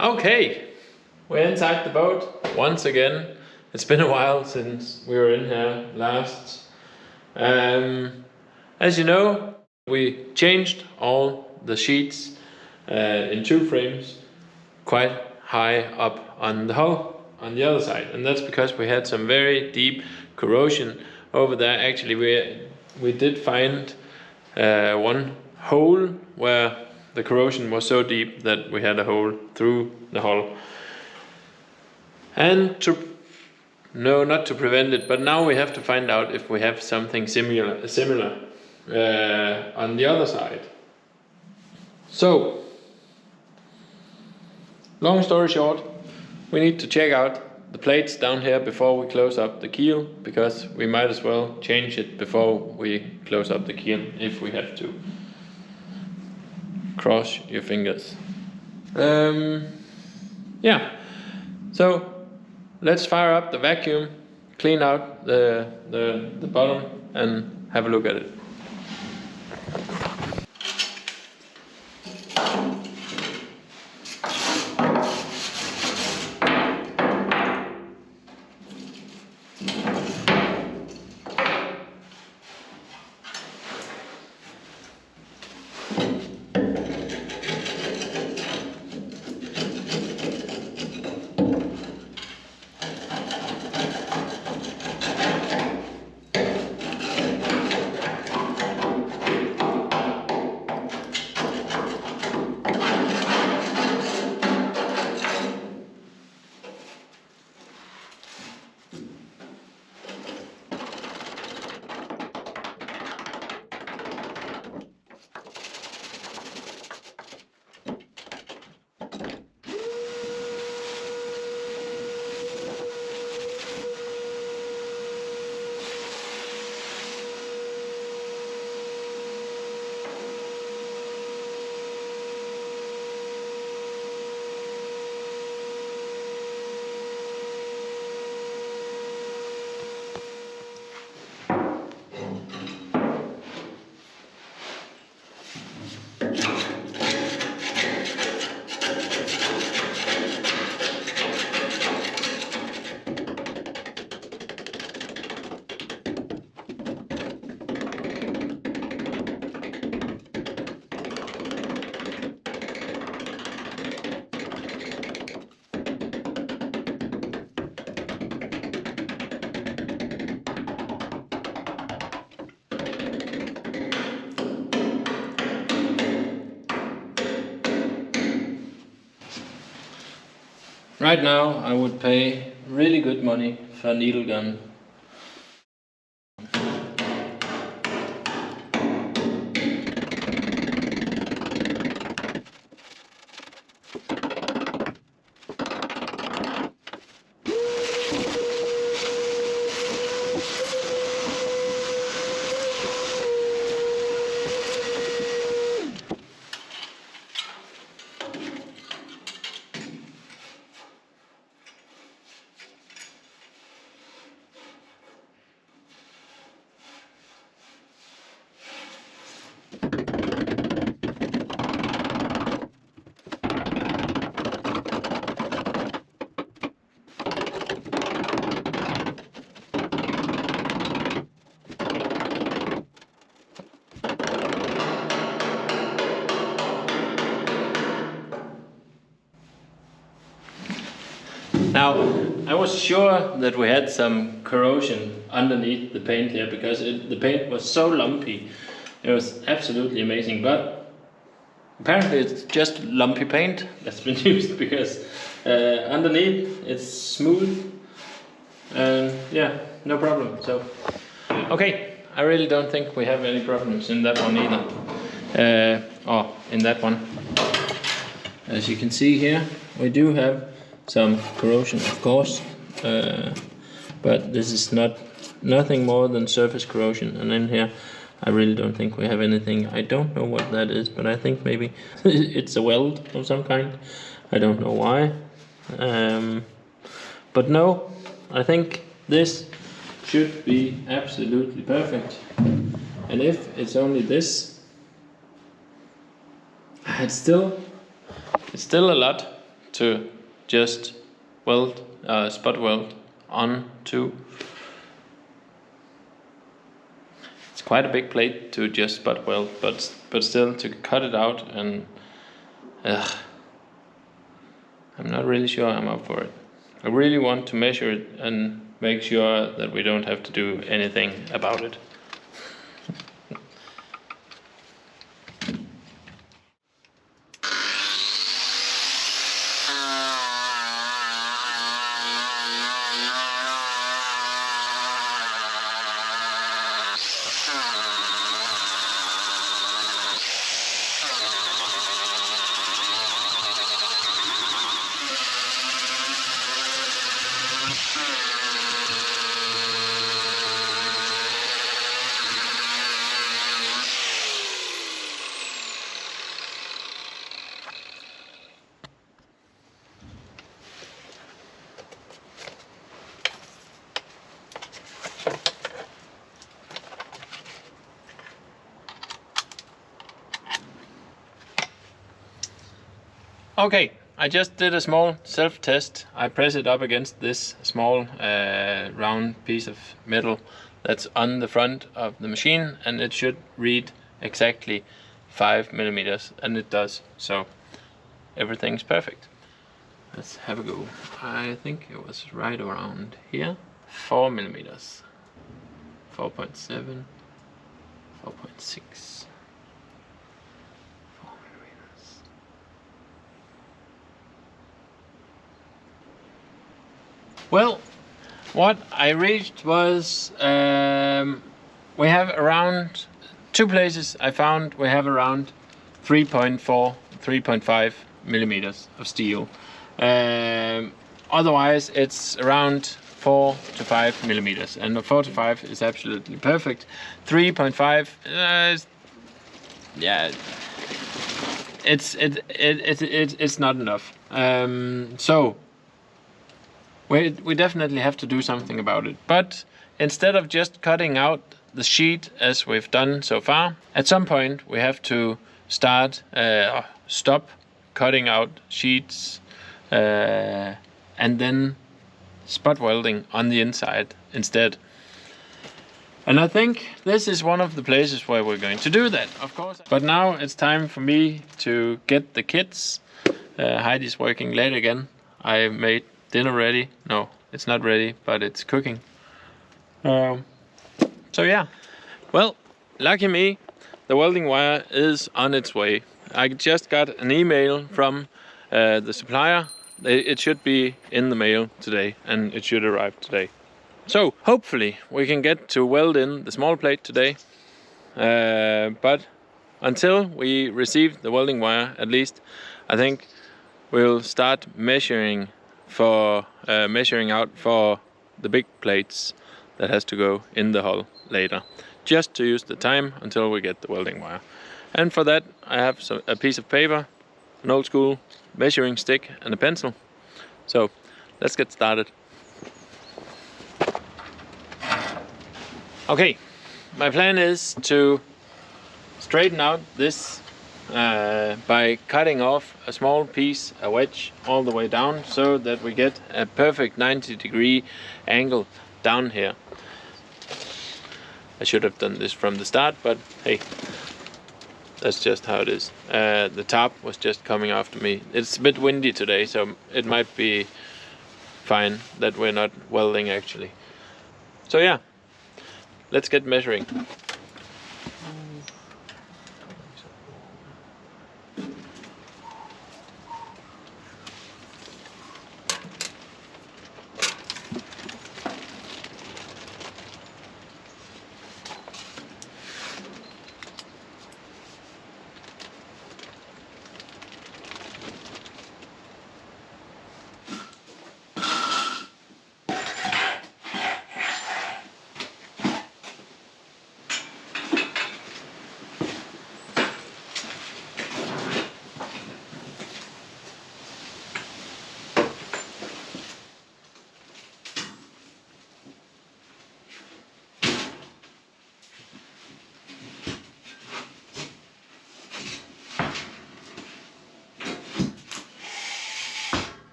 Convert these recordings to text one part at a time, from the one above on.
Okay, we're inside the boat once again. It's been a while since we were in here last. As you know, we changed all the sheets in 2 frames quite high up on the hull on the other side, and that's because we had some very deep corrosion over there. Actually, we did find one hole where the corrosion was so deep that we had a hole through the hull. And not to prevent it, but now we have to find out if we have something similar on the other side. So, long story short, we need to check out the plates down here before we close up the keel, because we might as well change it before we close up the keel if we have to. Cross your fingers. Yeah, so let's fire up the vacuum, clean out the bottom and have a look at it. Right now I would pay really good money for a needle gun. Now, I was sure that we had some corrosion underneath the paint here, because the paint was so lumpy. It was absolutely amazing, but apparently it's just lumpy paint that's been used, because underneath it's smooth and yeah, no problem. So, okay, I really don't think we have any problems in that one either. Or in that one. As you can see here, we do have some corrosion, of course, but this is nothing more than surface corrosion. And in here I really don't think we have anything. I don't know what that is, but I think maybe it's a weld of some kind. I don't know why, but no, I think this should be absolutely perfect. And if it's only this, it's still a lot to just weld, spot weld onto. It's quite a big plate to just spot weld, but still to cut it out, and I'm not really sure I'm up for it. I really want to measure it and make sure that we don't have to do anything about it. Okay, I just did a small self-test. I press it up against this small round piece of metal that's on the front of the machine, and it should read exactly 5 millimeters, and it does, so everything's perfect. Let's have a go. I think it was right around here. 4 millimeters. 4.7, 4.6. Well, what I reached was, we have around 2 places I found we have around 3.4, 3.5 millimeters of steel. Otherwise it's around 4 to 5 millimeters, and the 4 to 5 is absolutely perfect. 3.5, yeah, it's not enough. So we definitely have to do something about it. But instead of just cutting out the sheet as we've done so far, at some point we have to stop cutting out sheets and then spot welding on the inside instead. And I think this is one of the places where we're going to do that, of course. But now it's time for me to get the kids. Heidi's working late again. I made dinner ready. No, it's not ready, but it's cooking. So yeah, well, lucky me, the welding wire is on its way. I just got an email from the supplier. It should be in the mail today, and it should arrive today. So hopefully we can get to weld in the small plate today. But until we receive the welding wire, at least, I think we'll start measuring out for the big plates that has to go in the hull later, just to use the time until we get the welding wire. And for that I have a piece of paper, an old school measuring stick, and a pencil. So let's get started. Okay, my plan is to straighten out this by cutting off a small piece, a wedge, all the way down, so that we get a perfect 90-degree angle down here. I should have done this from the start, but hey, that's just how it is. The top was just coming after me. It's a bit windy today, so it might be fine that we're not welding actually. So yeah, let's get measuring.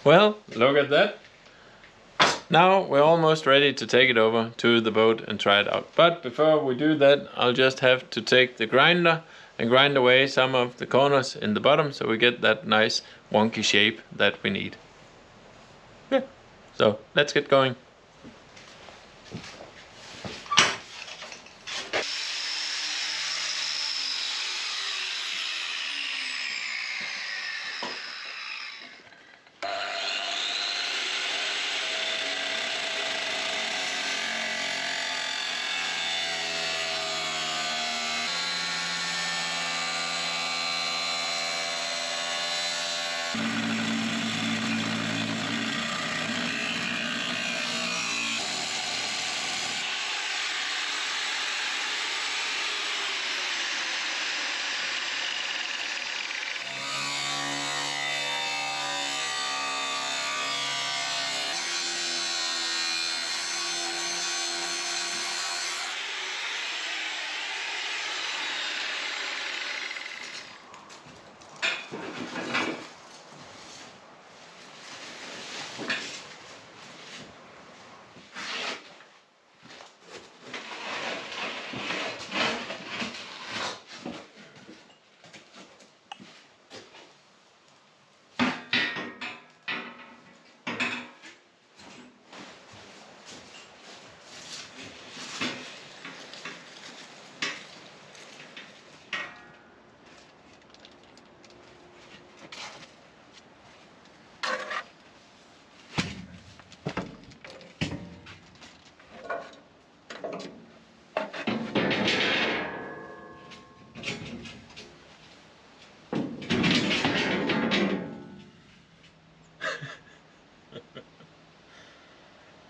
Well, look at that. Now we're almost ready to take it over to the boat and try it out. But before we do that, I'll just have to take the grinder and grind away some of the corners in the bottom so we get that nice wonky shape that we need. Yeah, so let's get going.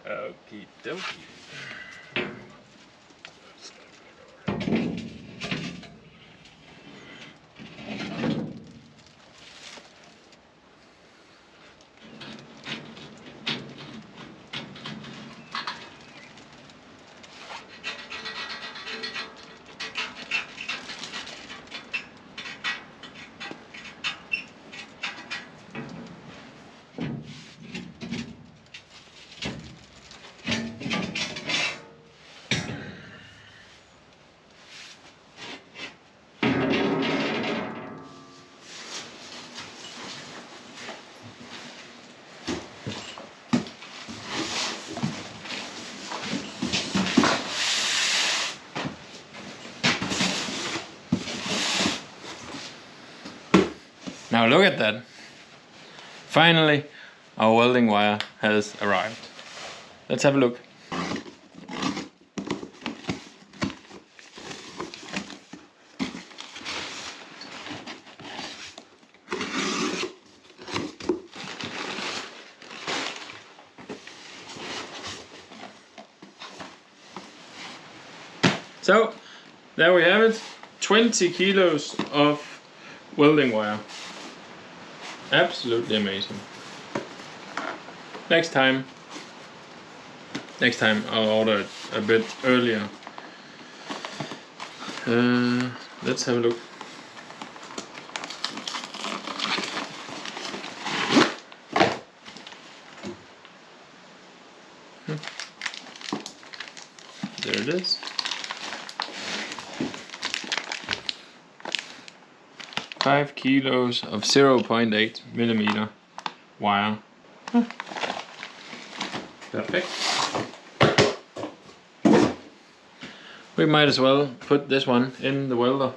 Okie dokie. Now look at that. Finally, our welding wire has arrived. Let's have a look. So, there we have it. 20 kilos of welding wire. Absolutely amazing. Next time I'll order it a bit earlier. Let's have a look. There it is. 5 kilos of 0.8 millimeter wire. Perfect. We might as well put this one in the welder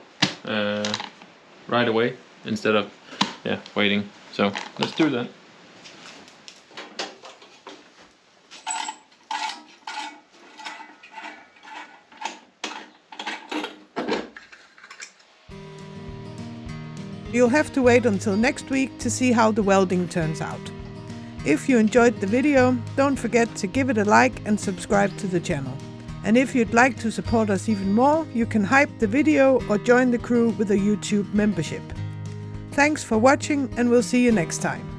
right away instead of waiting. So let's do that. You'll have to wait until next week to see how the welding turns out. If you enjoyed the video, don't forget to give it a like and subscribe to the channel. And if you'd like to support us even more, you can hype the video or join the crew with a YouTube membership. Thanks for watching, and we'll see you next time.